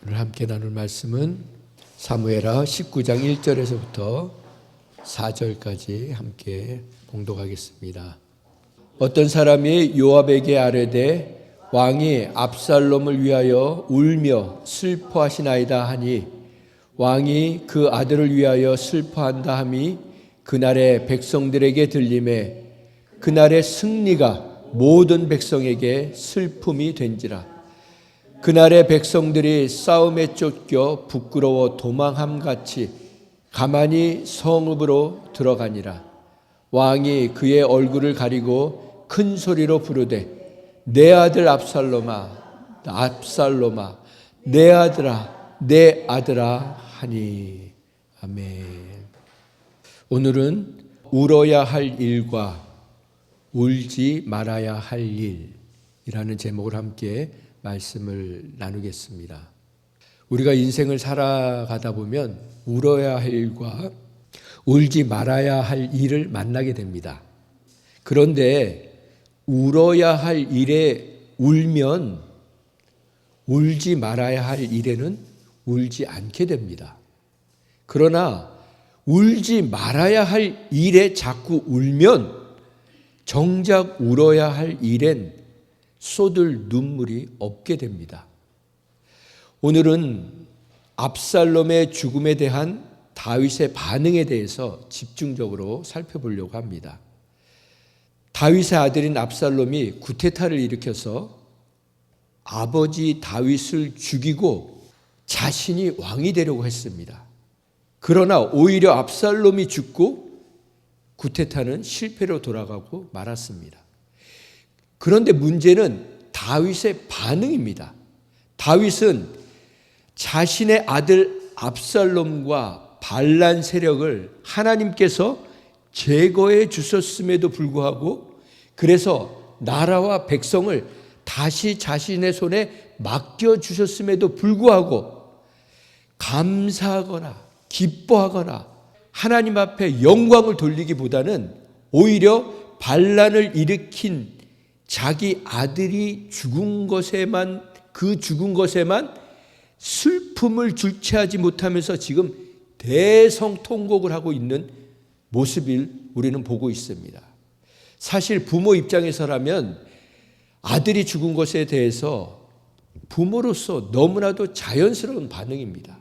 오늘 함께 나눌 말씀은 사무엘하 19장 1절에서부터 4절까지 함께 봉독하겠습니다. 어떤 사람이 요압에게 아뢰되 왕이 압살롬을 위하여 울며 슬퍼하시나이다 하니 왕이 그 아들을 위하여 슬퍼한다 함이 그날의 백성들에게 들림에 그날의 승리가 모든 백성에게 슬픔이 된지라. 그날의 백성들이 싸움에 쫓겨 부끄러워 도망함같이 가만히 성읍으로 들어가니라. 왕이 그의 얼굴을 가리고 큰 소리로 부르되 내 아들 압살롬아 압살롬아 내 아들아 내 아들아 하니. 아멘. 오늘은 울어야 할 일과 울지 말아야 할 일이라는 제목을 함께 말씀을 나누겠습니다. 우리가 인생을 살아가다 보면 울어야 할 일과 울지 말아야 할 일을 만나게 됩니다. 그런데 울어야 할 일에 울면 울지 말아야 할 일에는 울지 않게 됩니다. 그러나 울지 말아야 할 일에 자꾸 울면 정작 울어야 할 일엔 쏟을 눈물이 없게 됩니다. 오늘은 압살롬의 죽음에 대한 다윗의 반응에 대해서 집중적으로 살펴보려고 합니다. 다윗의 아들인 압살롬이 구테타를 일으켜서 아버지 다윗을 죽이고 자신이 왕이 되려고 했습니다. 그러나 오히려 압살롬이 죽고 구테타는 실패로 돌아가고 말았습니다. 그런데 문제는 다윗의 반응입니다. 다윗은 자신의 아들 압살롬과 반란 세력을 하나님께서 제거해 주셨음에도 불구하고 그래서 나라와 백성을 다시 자신의 손에 맡겨주셨음에도 불구하고 감사하거나 기뻐하거나 하나님 앞에 영광을 돌리기보다는 오히려 반란을 일으킨 자기 아들이 죽은 것에만 슬픔을 주체하지 못하면서 지금 대성통곡을 하고 있는 모습을 우리는 보고 있습니다. 사실 부모 입장에서라면 아들이 죽은 것에 대해서 부모로서 너무나도 자연스러운 반응입니다.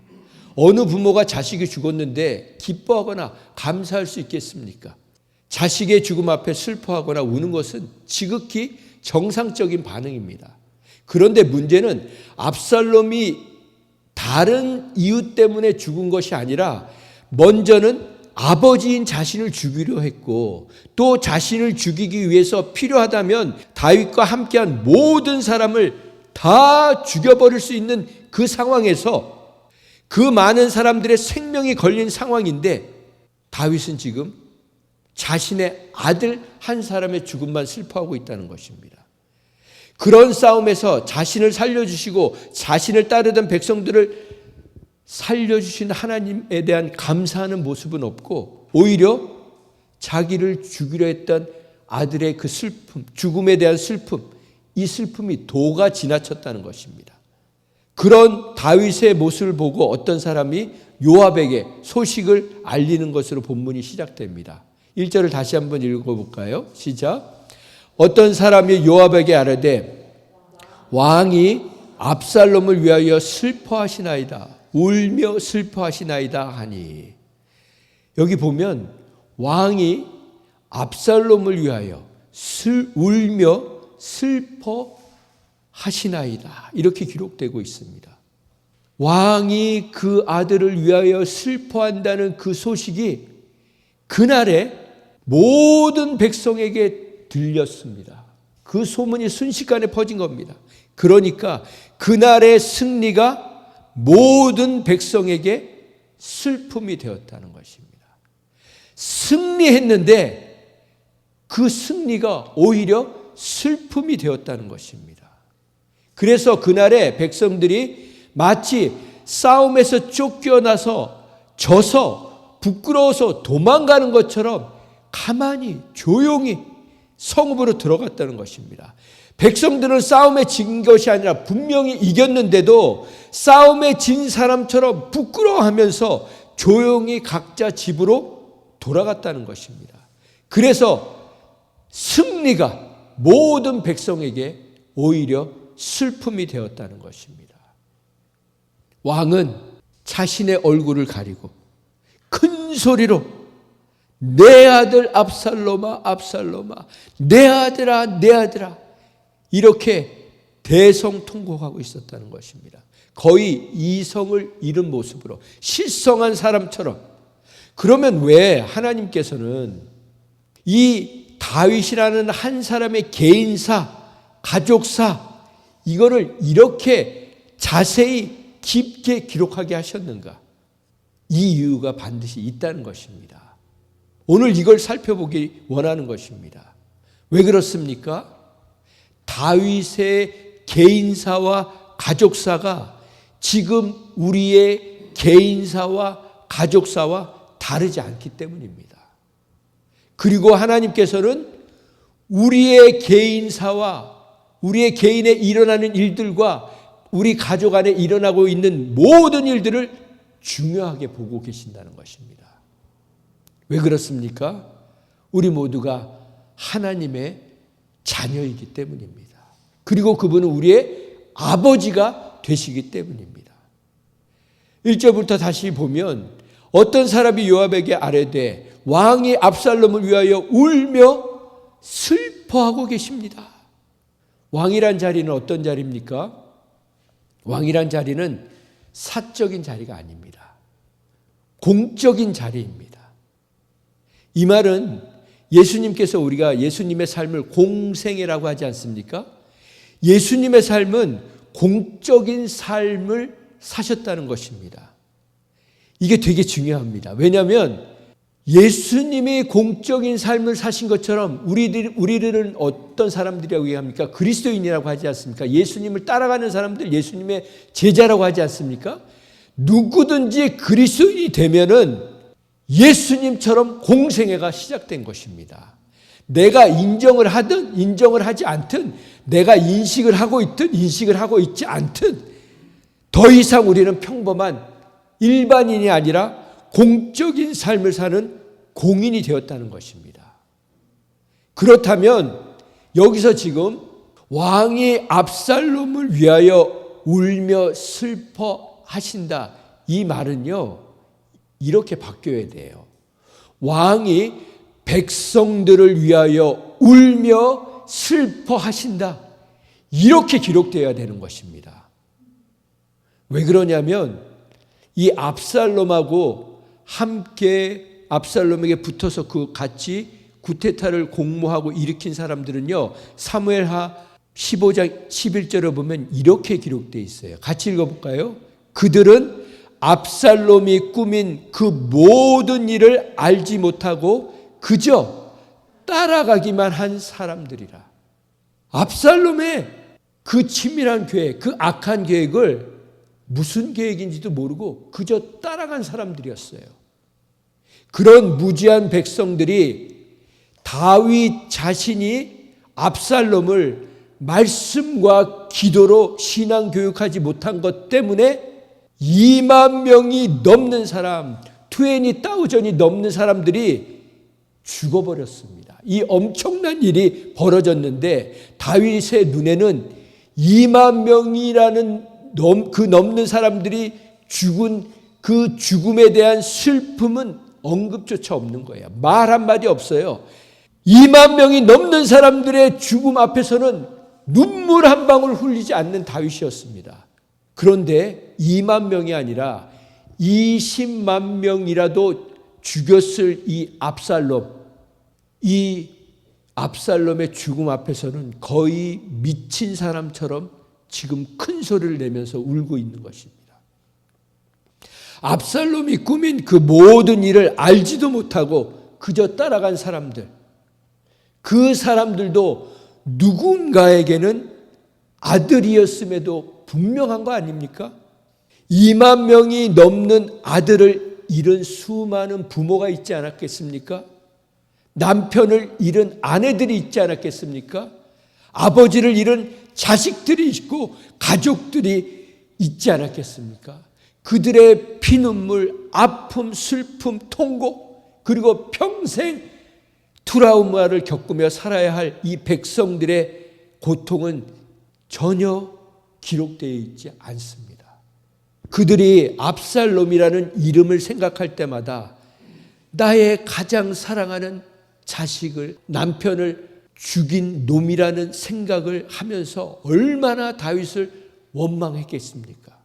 어느 부모가 자식이 죽었는데 기뻐하거나 감사할 수 있겠습니까? 자식의 죽음 앞에 슬퍼하거나 우는 것은 지극히 정상적인 반응입니다. 그런데 문제는 압살롬이 다른 이유 때문에 죽은 것이 아니라 먼저는 아버지인 자신을 죽이려 했고 또 자신을 죽이기 위해서 필요하다면 다윗과 함께한 모든 사람을 다 죽여버릴 수 있는 그 상황에서 그 많은 사람들의 생명이 걸린 상황인데 다윗은 지금 자신의 아들 한 사람의 죽음만 슬퍼하고 있다는 것입니다. 그런 싸움에서 자신을 살려주시고 자신을 따르던 백성들을 살려주신 하나님에 대한 감사하는 모습은 없고 오히려 자기를 죽이려 했던 아들의 그 슬픔, 죽음에 대한 슬픔, 이 슬픔이 도가 지나쳤다는 것입니다. 그런 다윗의 모습을 보고 어떤 사람이 요압에게 소식을 알리는 것으로 본문이 시작됩니다. 1절을 다시 한번 읽어볼까요? 시작. 어떤 사람이 요압에게 아뢰되 왕이 압살롬을 위하여 슬퍼하시나이다. 울며 슬퍼하시나이다 하니. 여기 보면 왕이 압살롬을 위하여 울며 슬퍼하시나이다. 이렇게 기록되고 있습니다. 왕이 그 아들을 위하여 슬퍼한다는 그 소식이 그날에 모든 백성에게 들렸습니다. 그 소문이 순식간에 퍼진 겁니다. 그러니까 그날의 승리가 모든 백성에게 슬픔이 되었다는 것입니다. 승리했는데 그 승리가 오히려 슬픔이 되었다는 것입니다. 그래서 그날의 백성들이 마치 싸움에서 쫓겨나서 져서 부끄러워서 도망가는 것처럼 가만히 조용히 성읍으로 들어갔다는 것입니다. 백성들은 싸움에 진 것이 아니라 분명히 이겼는데도 싸움에 진 사람처럼 부끄러워하면서 조용히 각자 집으로 돌아갔다는 것입니다. 그래서 승리가 모든 백성에게 오히려 슬픔이 되었다는 것입니다. 왕은 자신의 얼굴을 가리고 큰 소리로 내 아들 압살롬아 압살롬아 내 아들아 내 아들아 이렇게 대성통곡하고 있었다는 것입니다. 거의 이성을 잃은 모습으로 실성한 사람처럼. 그러면 왜 하나님께서는 이 다윗이라는 한 사람의 개인사, 가족사 이거를 이렇게 자세히 깊게 기록하게 하셨는가? 이 이유가 반드시 있다는 것입니다. 오늘 이걸 살펴보기 원하는 것입니다. 왜 그렇습니까? 다윗의 개인사와 가족사가 지금 우리의 개인사와 가족사와 다르지 않기 때문입니다. 그리고 하나님께서는 우리의 개인사와 우리의 개인에 일어나는 일들과 우리 가족 안에 일어나고 있는 모든 일들을 중요하게 보고 계신다는 것입니다. 왜 그렇습니까? 우리 모두가 하나님의 자녀이기 때문입니다. 그리고 그분은 우리의 아버지가 되시기 때문입니다. 1절부터 다시 보면 어떤 사람이 요압에게 아뢰되 왕이 압살롬을 위하여 울며 슬퍼하고 계십니다. 왕이란 자리는 어떤 자리입니까? 왕이란 자리는 사적인 자리가 아닙니다. 공적인 자리입니다. 이 말은 예수님께서 우리가 예수님의 삶을 공생애라고 하지 않습니까? 예수님의 삶은 공적인 삶을 사셨다는 것입니다. 이게 되게 중요합니다. 왜냐하면 예수님이 공적인 삶을 사신 것처럼 우리들은 어떤 사람들이라고 얘기합니까? 그리스도인이라고 하지 않습니까? 예수님을 따라가는 사람들, 예수님의 제자라고 하지 않습니까? 누구든지 그리스도인이 되면은 예수님처럼 공생애가 시작된 것입니다. 내가 인정을 하든 인정을 하지 않든, 내가 인식을 하고 있든 인식을 하고 있지 않든 더 이상 우리는 평범한 일반인이 아니라 공적인 삶을 사는 공인이 되었다는 것입니다. 그렇다면 여기서 지금 왕이 압살롬을 위하여 울며 슬퍼하신다. 이 말은요, 이렇게 바뀌어야 돼요. 왕이 백성들을 위하여 울며 슬퍼하신다. 이렇게 기록되어야 되는 것입니다. 왜 그러냐면 이 압살롬하고 함께 압살롬에게 붙어서 그 같이 구테타를 공모하고 일으킨 사람들은요, 사무엘하 15장 11절에 보면 이렇게 기록되어 있어요. 같이 읽어볼까요? 그들은 압살롬이 꾸민 그 모든 일을 알지 못하고 그저 따라가기만 한 사람들이라. 압살롬의 그 치밀한 계획, 그 악한 계획을 무슨 계획인지도 모르고 그저 따라간 사람들이었어요. 그런 무지한 백성들이 다윗 자신이 압살롬을 말씀과 기도로 신앙 교육하지 못한 것 때문에 2만 명이 넘는 사람, 20,000이 넘는 사람들이 죽어버렸습니다. 이 엄청난 일이 벌어졌는데 다윗의 눈에는 2만 명이라는 그 넘는 사람들이 죽은 그 죽음에 대한 슬픔은 언급조차 없는 거예요. 말 한마디 없어요. 2만 명이 넘는 사람들의 죽음 앞에서는 눈물 한 방울 흘리지 않는 다윗이었습니다. 그런데 2만 명이 아니라 20만 명이라도 죽였을 이 압살롬의 죽음 앞에서는 거의 미친 사람처럼 지금 큰 소리를 내면서 울고 있는 것입니다. 압살롬이 꾸민 그 모든 일을 알지도 못하고 그저 따라간 사람들, 그 사람들도 누군가에게는 아들이었음에도 분명한 거 아닙니까? 2만 명이 넘는 아들을 잃은 수많은 부모가 있지 않았겠습니까? 남편을 잃은 아내들이 있지 않았겠습니까? 아버지를 잃은 자식들이 있고 가족들이 있지 않았겠습니까? 그들의 피눈물, 아픔, 슬픔, 통고, 그리고 평생 트라우마를 겪으며 살아야 할 이 백성들의 고통은 전혀 기록되어 있지 않습니다. 그들이 압살롬이라는 이름을 생각할 때마다 나의 가장 사랑하는 자식을, 남편을 죽인 놈이라는 생각을 하면서 얼마나 다윗을 원망했겠습니까?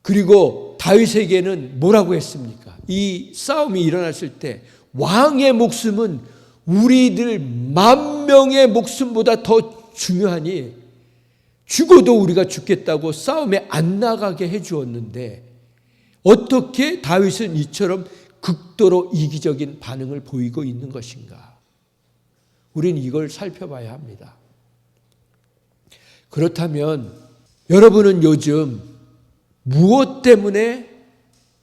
그리고 다윗에게는 뭐라고 했습니까? 이 싸움이 일어났을 때 왕의 목숨은 우리들 10,000명의 목숨보다 더 중요하니 죽어도 우리가 죽겠다고 싸움에 안 나가게 해주었는데 어떻게 다윗은 이처럼 극도로 이기적인 반응을 보이고 있는 것인가? 우리는 이걸 살펴봐야 합니다. 그렇다면 여러분은 요즘 무엇 때문에,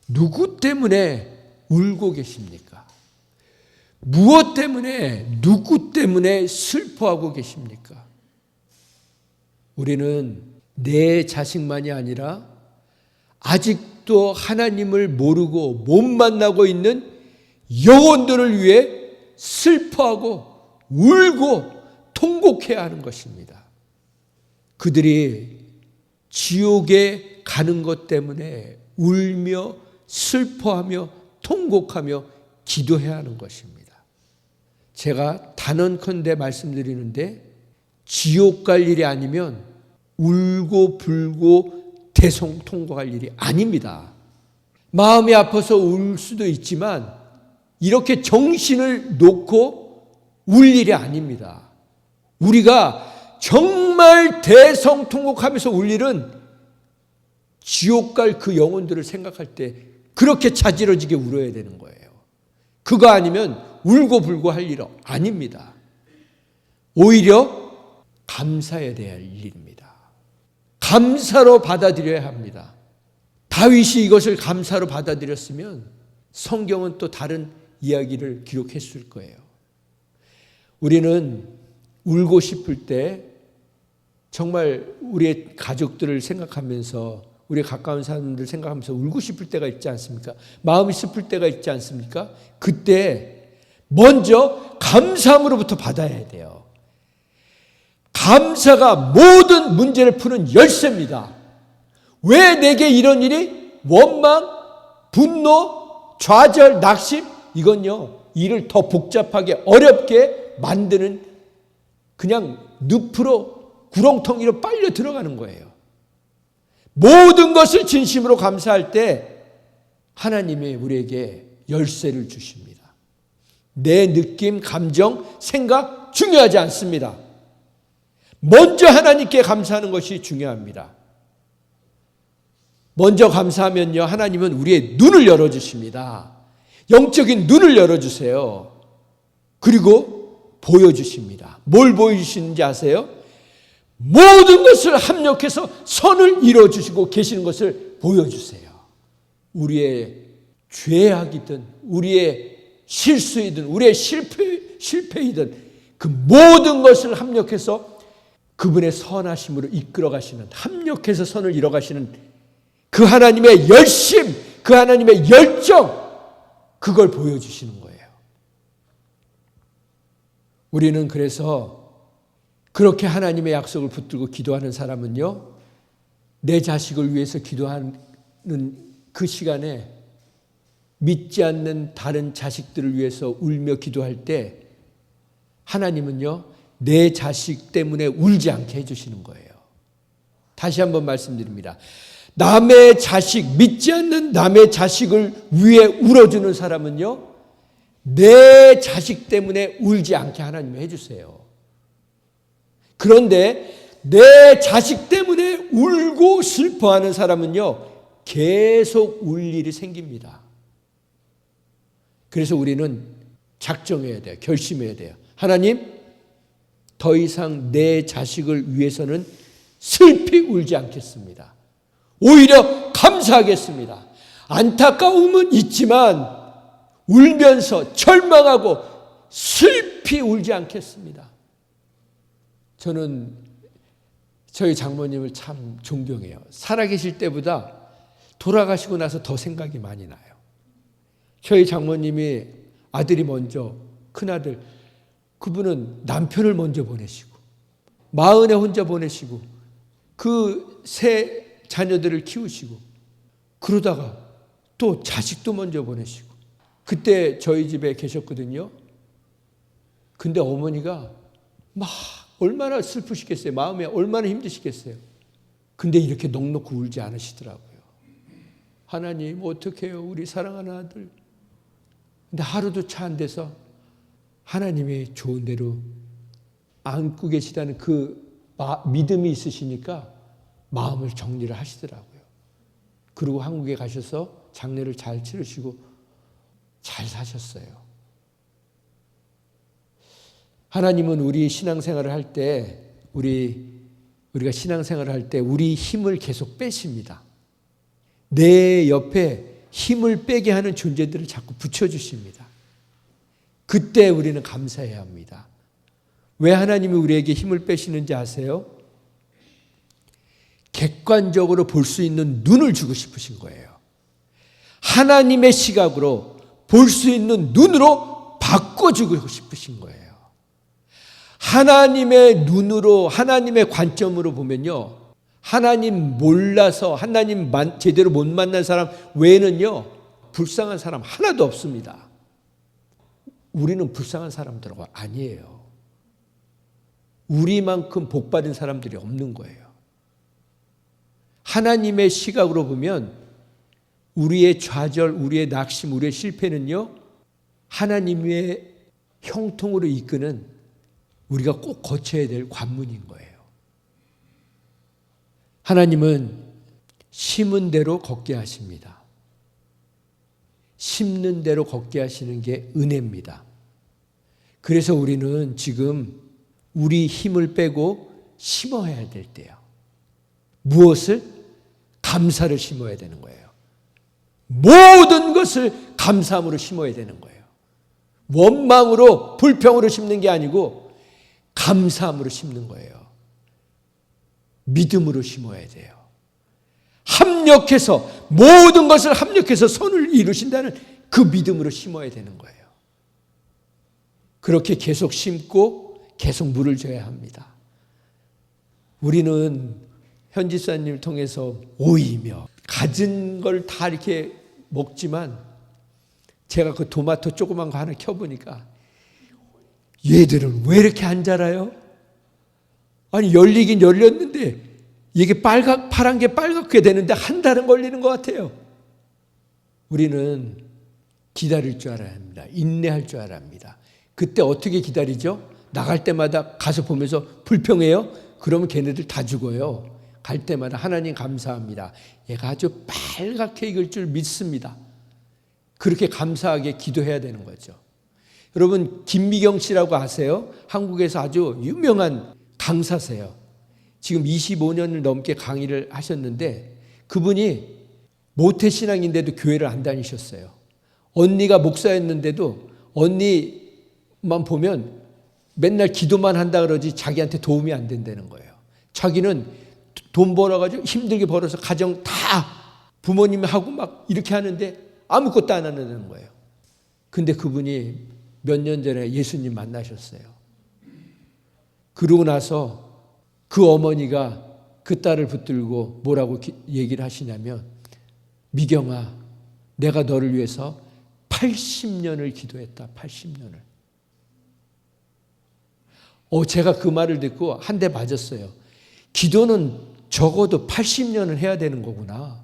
누구 때문에 울고 계십니까? 무엇 때문에, 누구 때문에 슬퍼하고 계십니까? 우리는 내 자식만이 아니라 아직도 하나님을 모르고 못 만나고 있는 영혼들을 위해 슬퍼하고 울고 통곡해야 하는 것입니다. 그들이 지옥에 가는 것 때문에 울며 슬퍼하며 통곡하며 기도해야 하는 것입니다. 제가 단언컨대 말씀드리는데 지옥 갈 일이 아니면 울고 불고 대성통곡할 일이 아닙니다. 마음이 아파서 울 수도 있지만 이렇게 정신을 놓고 울 일이 아닙니다. 우리가 정말 대성통곡하면서 울 일은 지옥 갈 그 영혼들을 생각할 때 그렇게 자지러지게 울어야 되는 거예요. 그거 아니면 울고 불고 할 일은 아닙니다. 오히려 감사해야 될 일입니다. 감사로 받아들여야 합니다. 다윗이 이것을 감사로 받아들였으면 성경은 또 다른 이야기를 기록했을 거예요. 우리는 울고 싶을 때 정말 우리의 가족들을 생각하면서 우리 가까운 사람들 생각하면서 울고 싶을 때가 있지 않습니까? 마음이 슬플 때가 있지 않습니까? 그때 먼저 감사함으로부터 받아야 돼요. 감사가 모든 문제를 푸는 열쇠입니다. 왜 내게 이런 일이? 원망, 분노, 좌절, 낙심? 이건요, 일을 더 복잡하게 어렵게 만드는 그냥 늪으로 구렁텅이로 빨려 들어가는 거예요. 모든 것을 진심으로 감사할 때 하나님이 우리에게 열쇠를 주십니다. 내 느낌, 감정, 생각 중요하지 않습니다. 먼저 하나님께 감사하는 것이 중요합니다. 먼저 감사하면요, 하나님은 우리의 눈을 열어주십니다. 영적인 눈을 열어주세요. 그리고 보여주십니다. 뭘 보여주시는지 아세요? 모든 것을 합력해서 선을 이루어주시고 계시는 것을 보여주세요. 우리의 죄악이든 우리의 실수이든 우리의 실패이든 그 모든 것을 합력해서 그분의 선하심으로 이끌어 가시는, 합력해서 선을 이뤄 가시는 그 하나님의 열심, 그 하나님의 열정, 그걸 보여주시는 거예요. 우리는 그래서 그렇게 하나님의 약속을 붙들고 기도하는 사람은요, 내 자식을 위해서 기도하는 그 시간에 믿지 않는 다른 자식들을 위해서 울며 기도할 때 하나님은요, 내 자식 때문에 울지 않게 해주시는 거예요. 다시 한번 말씀드립니다. 남의 자식, 믿지 않는 남의 자식을 위해 울어주는 사람은요, 내 자식 때문에 울지 않게 하나님이 해주세요. 그런데 내 자식 때문에 울고 슬퍼하는 사람은요, 계속 울 일이 생깁니다. 그래서 우리는 작정해야 돼요. 결심해야 돼요. 하나님, 더 이상 내 자식을 위해서는 슬피 울지 않겠습니다. 오히려 감사하겠습니다. 안타까움은 있지만 울면서 절망하고 슬피 울지 않겠습니다. 저는 저희 장모님을 참 존경해요. 살아계실 때보다 돌아가시고 나서 더 생각이 많이 나요. 저희 장모님이 아들이 먼저, 큰아들, 그분은 남편을 먼저 보내시고 마흔에 혼자 보내시고 그 세 자녀들을 키우시고 그러다가 또 자식도 먼저 보내시고 그때 저희 집에 계셨거든요. 근데 어머니가 막 얼마나 슬프시겠어요. 마음에 얼마나 힘드시겠어요. 근데 이렇게 넋놓고 울지 않으시더라고요. 하나님 어떻게 해요 우리 사랑하는 아들. 근데 하루도 차 안 돼서 하나님이 좋은 대로 안고 계시다는 그 믿음이 있으시니까 마음을 정리를 하시더라고요. 그리고 한국에 가셔서 장례를 잘 치르시고 잘 사셨어요. 하나님은 우리 신앙생활을 할 때 우리가 신앙생활을 할 때 우리 힘을 계속 빼십니다. 내 옆에 힘을 빼게 하는 존재들을 자꾸 붙여주십니다. 그때 우리는 감사해야 합니다. 왜 하나님이 우리에게 힘을 빼시는지 아세요? 객관적으로 볼 수 있는 눈을 주고 싶으신 거예요. 하나님의 시각으로 볼 수 있는 눈으로 바꿔주고 싶으신 거예요. 하나님의 눈으로, 하나님의 관점으로 보면요. 하나님 몰라서 하나님 제대로 못 만난 사람 외에는요. 불쌍한 사람 하나도 없습니다. 우리는 불쌍한 사람들하고 아니에요. 우리만큼 복받은 사람들이 없는 거예요. 하나님의 시각으로 보면 우리의 좌절, 우리의 낙심, 우리의 실패는요. 하나님의 형통으로 이끄는 우리가 꼭 거쳐야 될 관문인 거예요. 하나님은 심은 대로 걷게 하십니다. 심는 대로 걷게 하시는 게 은혜입니다. 그래서 우리는 지금 우리 힘을 빼고 심어야 될 때요. 무엇을? 감사를 심어야 되는 거예요. 모든 것을 감사함으로 심어야 되는 거예요. 원망으로, 불평으로 심는 게 아니고 감사함으로 심는 거예요. 믿음으로 심어야 돼요. 합력해서, 모든 것을 합력해서 선을 이루신다는 그 믿음으로 심어야 되는 거예요. 그렇게 계속 심고 계속 물을 줘야 합니다. 우리는 현지사님을 통해서 오이며 가진 걸 다 이렇게 먹지만 제가 그 토마토 조그만 거 하나 켜보니까 얘들은 왜 이렇게 안 자라요? 아니 열리긴 열렸는데 이게 파란 게 빨갛게 되는데 한 달은 걸리는 것 같아요. 우리는 기다릴 줄 알아야 합니다. 인내할 줄 알아야 합니다. 그때 어떻게 기다리죠? 나갈 때마다 가서 보면서 불평해요? 그러면 걔네들 다 죽어요. 갈 때마다 하나님 감사합니다. 얘가 아주 빨갛게 익을 줄 믿습니다. 그렇게 감사하게 기도해야 되는 거죠. 여러분 김미경 씨라고 아세요? 한국에서 아주 유명한 강사세요. 지금 25년을 넘게 강의를 하셨는데 그분이 모태신앙인데도 교회를 안 다니셨어요. 언니가 목사였는데도 언니만 보면 맨날 기도만 한다 그러지 자기한테 도움이 안 된다는 거예요. 자기는 돈 벌어가지고 힘들게 벌어서 가정 다 부모님하고 막 이렇게 하는데 아무것도 안 하는 거예요. 근데 그분이 몇 년 전에 예수님 만나셨어요. 그러고 나서 그 어머니가 그 딸을 붙들고 뭐라고 얘기를 하시냐면 미경아 내가 너를 위해서 80년을 기도했다. 80년을. 제가 그 말을 듣고 한 대 맞았어요. 기도는 적어도 80년을 해야 되는 거구나.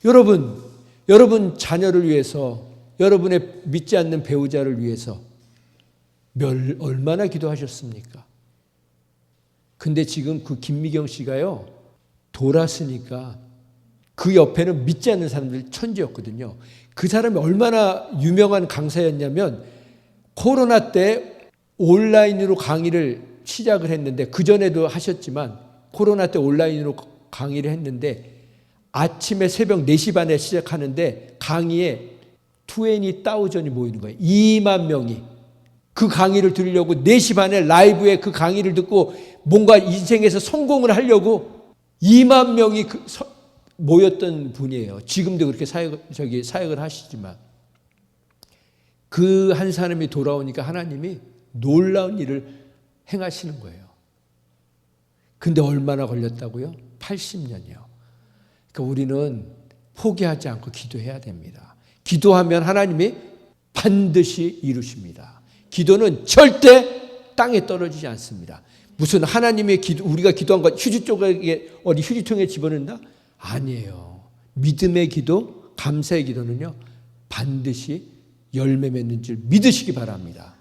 여러분 자녀를 위해서, 여러분의 믿지 않는 배우자를 위해서 얼마나 기도하셨습니까? 근데 지금 그 김미경 씨가요, 돌았으니까 그 옆에는 믿지 않는 사람들 천지였거든요. 그 사람이 얼마나 유명한 강사였냐면 코로나 때 온라인으로 강의를 시작을 했는데 그전에도 하셨지만 코로나 때 온라인으로 강의를 했는데 아침에 새벽 4시 반에 시작하는데 강의에 20,000이 모이는 거예요. 2만 명이. 그 강의를 들으려고 4시 반에 라이브에 그 강의를 듣고 뭔가 인생에서 성공을 하려고 2만 명이 모였던 분이에요. 지금도 그렇게 사역을 하시지만 그 한 사람이 돌아오니까 하나님이 놀라운 일을 행하시는 거예요. 근데 얼마나 걸렸다고요? 80년이요. 그러니까 우리는 포기하지 않고 기도해야 됩니다. 기도하면 하나님이 반드시 이루십니다. 기도는 절대 땅에 떨어지지 않습니다. 무슨 하나님의 우리가 기도한 것 휴지 조각에 어디 휴지통에 집어넣는다? 아니에요. 믿음의 기도, 감사의 기도는요 반드시 열매 맺는 줄 믿으시기 바랍니다.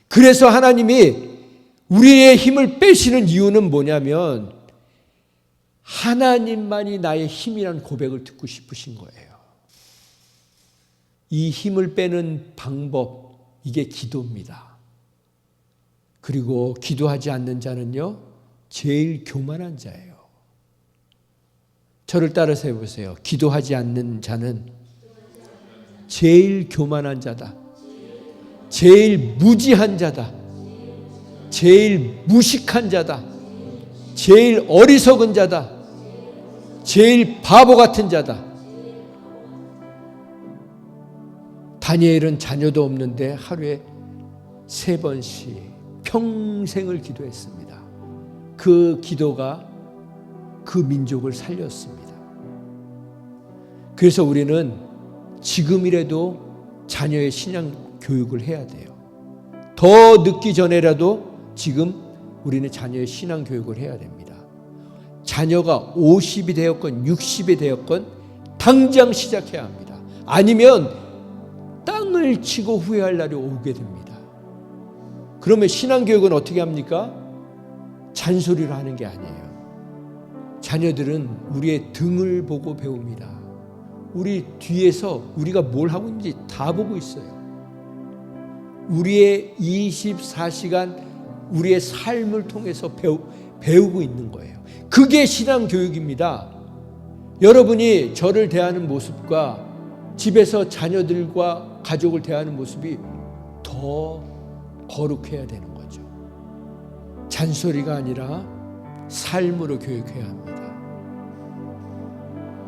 그래서 하나님이 우리의 힘을 빼시는 이유는 뭐냐면 하나님만이 나의 힘이라는 고백을 듣고 싶으신 거예요. 이 힘을 빼는 방법, 이게 기도입니다. 그리고 기도하지 않는 자는요 제일 교만한 자예요. 저를 따라서 해보세요. 기도하지 않는 자는 제일 교만한 자다. 제일 무지한 자다. 제일 무식한 자다. 제일 어리석은 자다. 제일 바보 같은 자다. 다니엘은 자녀도 없는데 하루에 3번씩 평생을 기도했습니다. 그 기도가 그 민족을 살렸습니다. 그래서 우리는 지금이라도 자녀의 신앙 교육을 해야 돼요. 더 늦기 전에라도 지금 우리는 자녀의 신앙 교육을 해야 됩니다. 자녀가 50이 되었건 60이 되었건 당장 시작해야 합니다. 아니면 땅을 치고 후회할 날이 오게 됩니다. 그러면 신앙 교육은 어떻게 합니까? 잔소리로 하는 게 아니에요. 자녀들은 우리의 등을 보고 배웁니다. 우리 뒤에서 우리가 뭘 하고 있는지 다 보고 있어요. 우리의 24시간 우리의 삶을 통해서 배우고 있는 거예요. 그게 신앙 교육입니다. 여러분이 저를 대하는 모습과 집에서 자녀들과 가족을 대하는 모습이 더 거룩해야 되는 거죠. 잔소리가 아니라 삶으로 교육해야 합니다.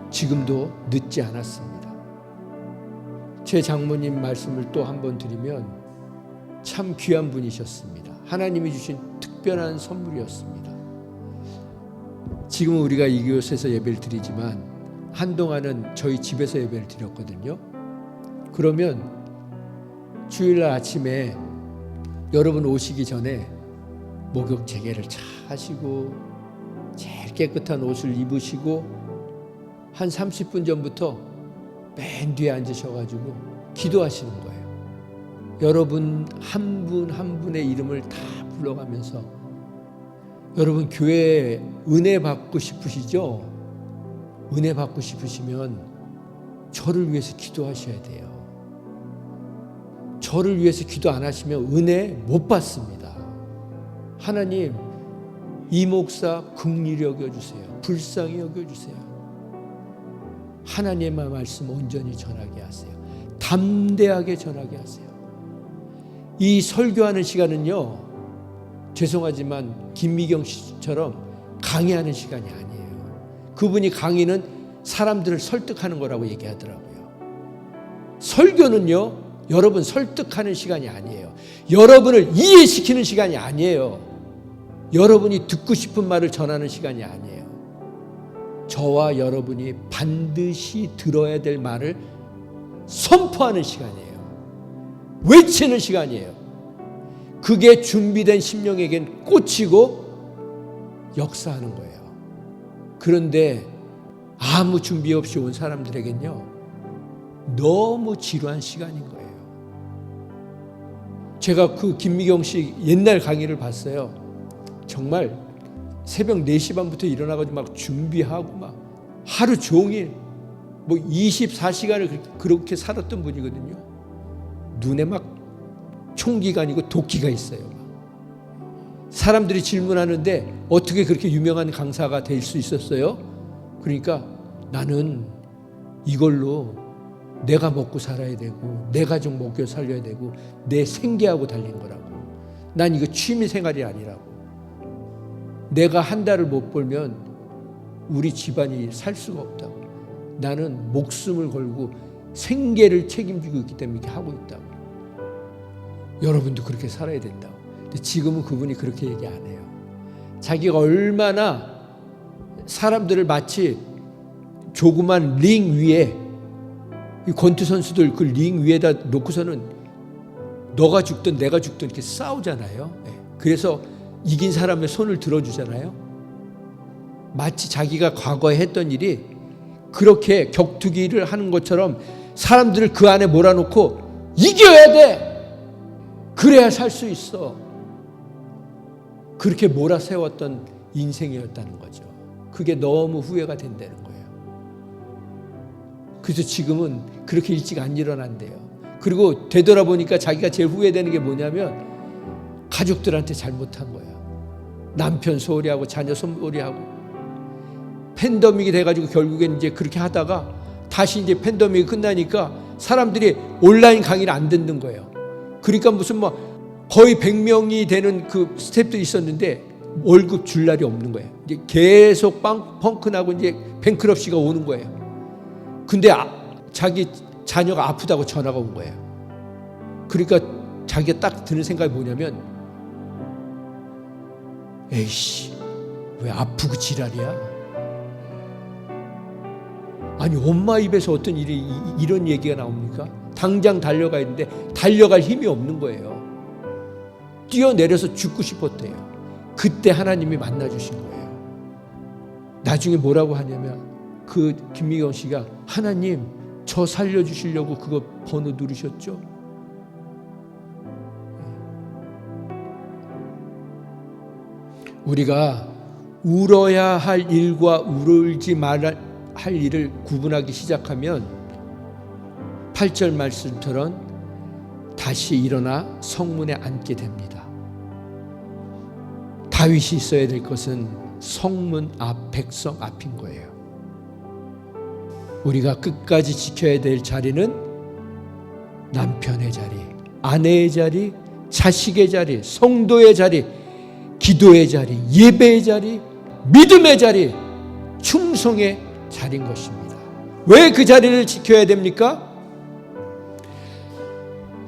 지금도 늦지 않았습니다. 제 장모님 말씀을 또 한 번 드리면 참 귀한 분이셨습니다. 하나님이 주신 특별한 선물이었습니다. 지금은 우리가 이곳에서 예배를 드리지만 한동안은 저희 집에서 예배를 드렸거든요. 그러면 주일날 아침에 여러분 오시기 전에 목욕 재개를 잘 하시고 제일 깨끗한 옷을 입으시고 한 30분 전부터 맨 뒤에 앉으셔가지고 기도하시는 거예요. 여러분 한 분 한 분의 이름을 다 불러가면서 여러분 교회에 은혜 받고 싶으시죠? 은혜 받고 싶으시면 저를 위해서 기도하셔야 돼요. 저를 위해서 기도 안 하시면 은혜 못 받습니다. 하나님 이 목사 긍휼히 여겨주세요. 불쌍히 여겨주세요. 하나님의 말씀 온전히 전하게 하세요. 담대하게 전하게 하세요. 이 설교하는 시간은요 죄송하지만 김미경 씨처럼 강의하는 시간이 아니에요. 그분이 강의는 사람들을 설득하는 거라고 얘기하더라고요. 설교는요 여러분 설득하는 시간이 아니에요. 여러분을 이해시키는 시간이 아니에요. 여러분이 듣고 싶은 말을 전하는 시간이 아니에요. 저와 여러분이 반드시 들어야 될 말을 선포하는 시간이에요. 외치는 시간이에요. 그게 준비된 심령에겐 꽂히고 역사하는 거예요. 그런데 아무 준비 없이 온 사람들에겐요 너무 지루한 시간인 거예요. 제가 그 김미경 씨 옛날 강의를 봤어요. 정말 새벽 4시 반부터 일어나가지고 막 준비하고 막 하루 종일 뭐 24시간을 그렇게 살았던 분이거든요. 눈에 막 총기가 아니고 도끼가 있어요. 사람들이 질문하는데 어떻게 그렇게 유명한 강사가 될 수 있었어요? 그러니까 나는 이걸로 내가 먹고 살아야 되고 내 가족 먹여 살려야 되고 내 생계하고 달린 거라고. 난 이거 취미 생활이 아니라고. 내가 한 달을 못 벌면 우리 집안이 살 수가 없다고. 나는 목숨을 걸고 생계를 책임지고 있기 때문에 이렇게 하고 있다고. 여러분도 그렇게 살아야 된다고. 근데 지금은 그분이 그렇게 얘기 안 해요. 자기가 얼마나 사람들을 마치 조그만 링 위에, 이 권투 선수들 그 링 위에다 놓고서는 너가 죽든 내가 죽든 이렇게 싸우잖아요. 그래서 이긴 사람의 손을 들어주잖아요. 마치 자기가 과거에 했던 일이 그렇게 격투기를 하는 것처럼 사람들을 그 안에 몰아놓고 이겨야 돼. 그래야 살 수 있어. 그렇게 몰아세웠던 인생이었다는 거죠. 그게 너무 후회가 된다는 거예요. 그래서 지금은 그렇게 일찍 안 일어난대요. 그리고 되돌아보니까 자기가 제일 후회되는 게 뭐냐면 가족들한테 잘못한 거예요. 남편 소홀히하고 자녀 소홀히하고 팬데믹이 돼가지고 결국엔 이제 그렇게 하다가 다시 이제 팬데믹이 끝나니까 사람들이 온라인 강의를 안 듣는 거예요. 그러니까 무슨 뭐 거의 100명이 되는 그 스태프들이 있었는데 월급 줄 날이 없는 거예요. 이제 계속 펑크나고 이제 뱅크럽시가 오는 거예요. 근데 자기 자녀가 아프다고 전화가 온 거예요. 그러니까 자기가 딱 드는 생각이 뭐냐면, 에이씨, 왜 아프고 지랄이야? 아니 엄마 입에서 어떤 일이 이런 얘기가 나옵니까? 당장 달려가야 되는데 달려갈 힘이 없는 거예요. 뛰어내려서 죽고 싶었대요. 그때 하나님이 만나주신 거예요. 나중에 뭐라고 하냐면 그 김미경 씨가 하나님 저 살려주시려고 그거 번호 누르셨죠? 우리가 울어야 할 일과 울지 말아야 할 일을 구분하기 시작하면 8절 말씀처럼 다시 일어나 성문에 앉게 됩니다. 다윗이 있어야 될 것은 성문 앞, 백성 앞인 거예요. 우리가 끝까지 지켜야 될 자리는 남편의 자리, 아내의 자리, 자식의 자리, 성도의 자리, 기도의 자리, 예배의 자리, 믿음의 자리, 충성의 자리인 것입니다. 왜 그 자리를 지켜야 됩니까?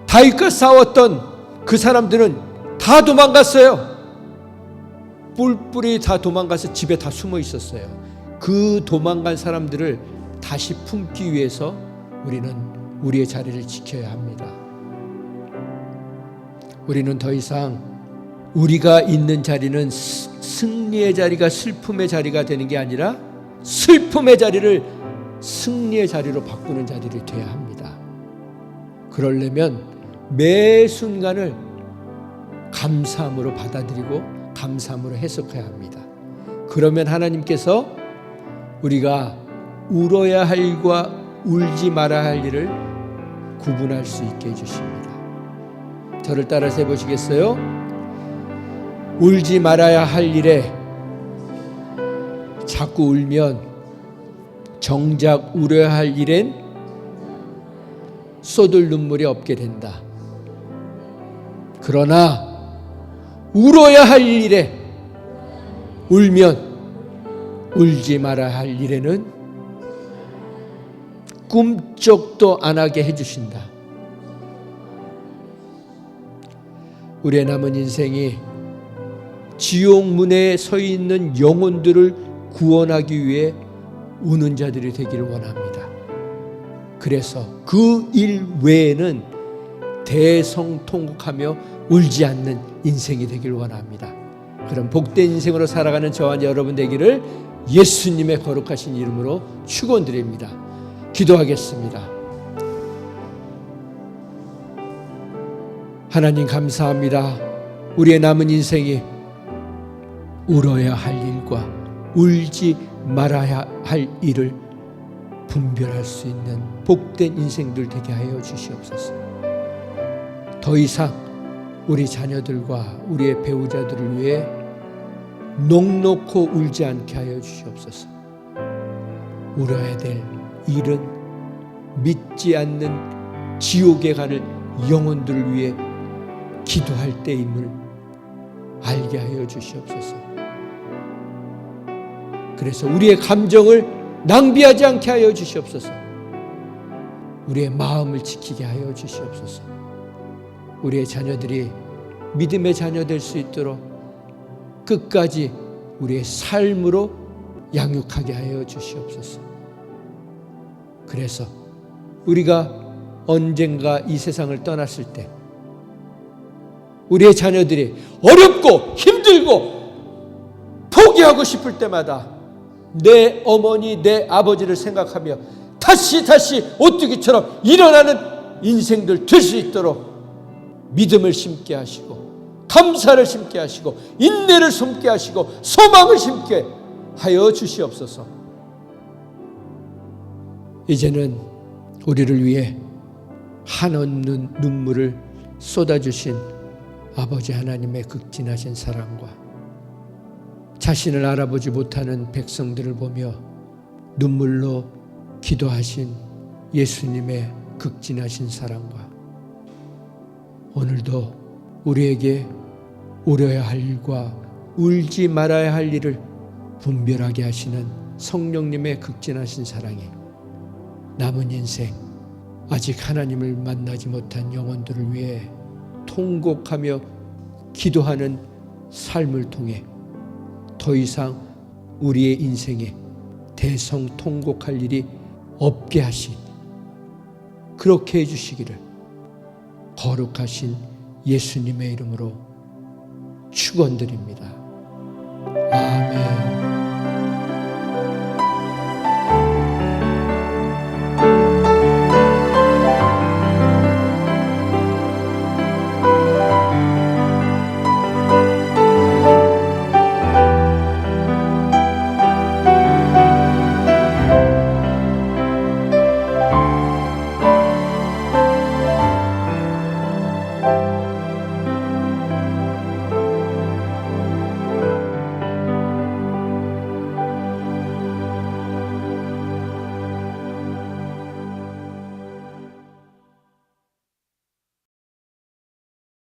다윗과 싸웠던 그 사람들은 다 도망갔어요. 뿔뿔이 다 도망가서 집에 다 숨어 있었어요. 그 도망간 사람들을 다시 품기 위해서 우리는 우리의 자리를 지켜야 합니다. 우리는 더 이상 우리가 있는 자리는 승리의 자리가 슬픔의 자리가 되는 게 아니라 슬픔의 자리를 승리의 자리로 바꾸는 자리를 돼야 합니다. 그러려면 매 순간을 감사함으로 받아들이고 감사함으로 해석해야 합니다. 그러면 하나님께서 우리가 울어야 할 일과 울지 말아야 할 일을 구분할 수 있게 해주십니다. 저를 따라서 해보시겠어요? 울지 말아야 할 일에 자꾸 울면 정작 울어야 할 일엔 쏟을 눈물이 없게 된다. 그러나 울어야 할 일에 울면 울지 말아야 할 일에는 꿈쩍도 안 하게 해주신다. 우리의 남은 인생이 지옥 문에 서 있는 영혼들을 구원하기 위해 우는 자들이 되기를 원합니다. 그래서 그 일 외에는 대성통곡하며 울지 않는 인생이 되기를 원합니다. 그런 복된 인생으로 살아가는 저와 여러분 되기를 예수님의 거룩하신 이름으로 축원드립니다. 기도하겠습니다. 하나님 감사합니다. 우리의 남은 인생이 울어야 할 일과 울지 말아야 할 일을 분별할 수 있는 복된 인생들 되게 하여 주시옵소서. 더 이상 우리 자녀들과 우리의 배우자들을 위해 넋놓고 울지 않게 하여 주시옵소서. 울어야 될 일은 믿지 않는 지옥에 가는 영혼들을 위해 기도할 때임을 알게 하여 주시옵소서. 그래서 우리의 감정을 낭비하지 않게 하여 주시옵소서. 우리의 마음을 지키게 하여 주시옵소서. 우리의 자녀들이 믿음의 자녀 될 수 있도록 끝까지 우리의 삶으로 양육하게 하여 주시옵소서. 그래서 우리가 언젠가 이 세상을 떠났을 때 우리의 자녀들이 어렵고 힘들고 포기하고 싶을 때마다 내 어머니, 내 아버지를 생각하며 다시 오뚜기처럼 일어나는 인생들 될 수 있도록 믿음을 심게 하시고 감사를 심게 하시고 인내를 심게 하시고 소망을 심게 하여 주시옵소서. 이제는 우리를 위해 한없는 눈물을 쏟아주신 아버지 하나님의 극진하신 사랑과 자신을 알아보지 못하는 백성들을 보며 눈물로 기도하신 예수님의 극진하신 사랑과 오늘도 우리에게 울어야 할 일과 울지 말아야 할 일을 분별하게 하시는 성령님의 극진하신 사랑이 남은 인생 아직 하나님을 만나지 못한 영혼들을 위해 통곡하며 기도하는 삶을 통해 더 이상 우리의 인생에 대성통곡할 일이 없게 하신 그렇게 해주시기를 거룩하신 예수님의 이름으로 축원드립니다. 아멘.